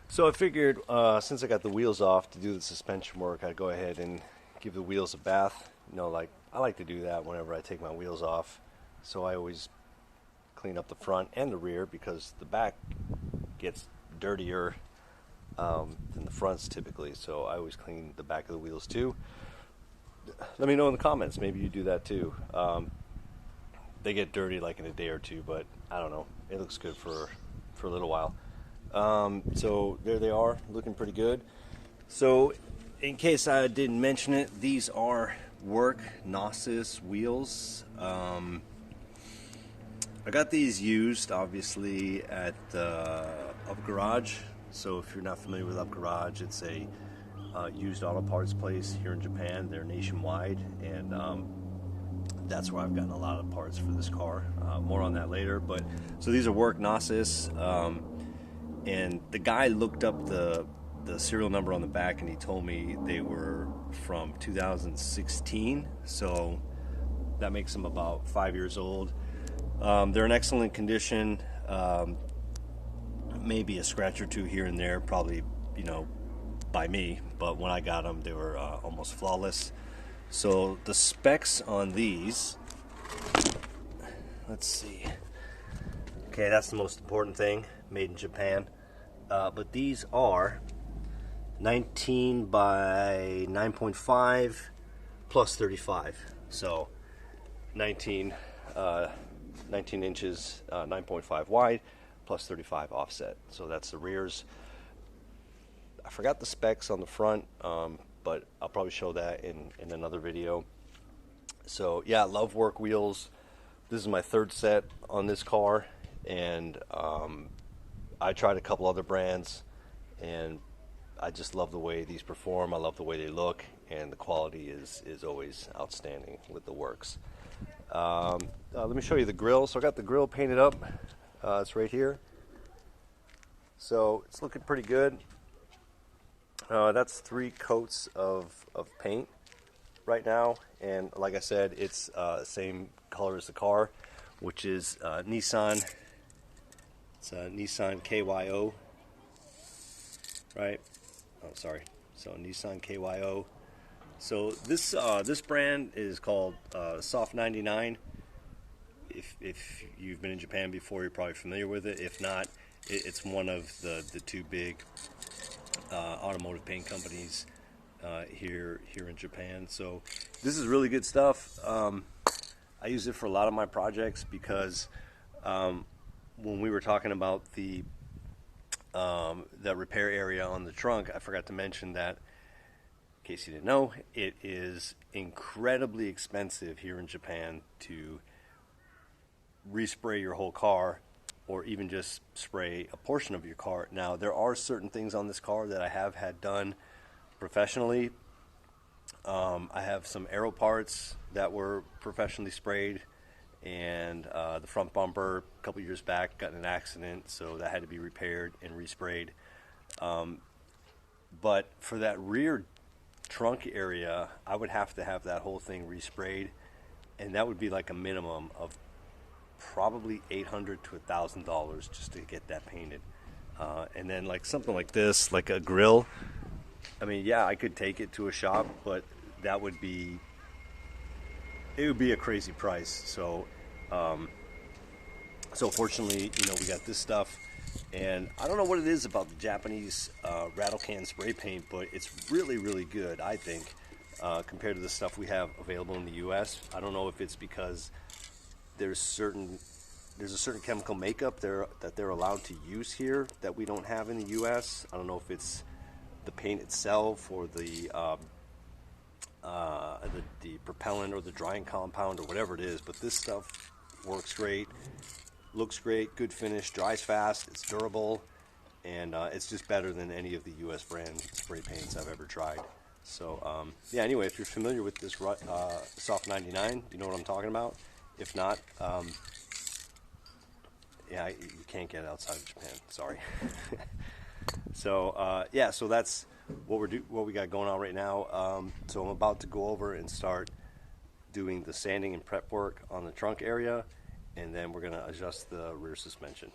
So I figured since I got the wheels off to do the suspension work, I'd go ahead and give the wheels a bath. Like I like to do that whenever I take my wheels off. So I always clean up the front and the rear because the back gets dirtier than the fronts typically. So I always clean the back of the wheels too. Let me know in the comments. Maybe you do that too. They get dirty like in a day or two, but I don't know. It looks good for a little while. So there they are, looking pretty good. So in case I didn't mention it, these are work Gnosis wheels. I got these used obviously at Up Garage. So if you're not familiar with Up Garage, it's a used auto parts place here in Japan. They're nationwide, and that's where I've gotten a lot of parts for this car. More on that later. But so these are work Gnosis. And the guy looked up the serial number on the back, and he told me they were from 2016. So that makes them about 5 years old. They're in excellent condition. Maybe a scratch or two here and there, probably, by me. But when I got them, they were almost flawless. So the specs on these, let's see. Okay, that's the most important thing. Made in Japan. But these are 19 by 9.5 plus 35. So 19 inches, 9.5 wide plus 35 offset. So that's the rears. I forgot the specs on the front, but I'll probably show that in another video. So yeah, love work wheels. This is my third set on this car, and I tried a couple other brands, and I just love the way these perform. I love the way they look, and the quality is always outstanding with the works. Let me show you the grill. So I got the grill painted up. It's right here. So it's looking pretty good. That's 3 coats of paint right now, and like I said, it's same color as the car, which is Nissan. It's a Nissan KYO, right? Oh, sorry. So Nissan KYO. So this brand is called Soft 99. If you've been in Japan before, you're probably familiar with it. If not, it's one of the 2 big automotive paint companies here in Japan. So this is really good stuff. I use it for a lot of my projects because when we were talking about the repair area on the trunk, I forgot to mention that, in case you didn't know, it is incredibly expensive here in Japan to respray your whole car, or even just spray a portion of your car. Now, there are certain things on this car that I have had done professionally. I have some aero parts that were professionally sprayed, and the front bumper a couple years back got in an accident, so that had to be repaired and resprayed. But for that rear trunk area, I would have to have that whole thing resprayed, and that would be like a minimum of probably $800 to $1,000 just to get that painted. And then like something like this, like a grill, I mean, yeah, I could take it to a shop, but it would be a crazy price. So fortunately, we got this stuff, and I don't know what it is about the Japanese rattle can spray paint, but it's really, really good, I think, compared to the stuff we have available in the U.S. I don't know if it's because there's a certain chemical makeup that they're allowed to use here that we don't have in the U.S. I don't know if it's the paint itself or the propellant or the drying compound or whatever it is, but this stuff works great, looks great, good finish, dries fast, it's durable, and it's just better than any of the U.S. brand spray paints I've ever tried. So yeah, anyway, if you're familiar with this Soft 99, you know what I'm talking about. If not, yeah, you can't get it outside of Japan. Sorry. So yeah, so that's what we got going on right now. So I'm about to go over and start doing the sanding and prep work on the trunk area, and then we're going to adjust the rear suspension.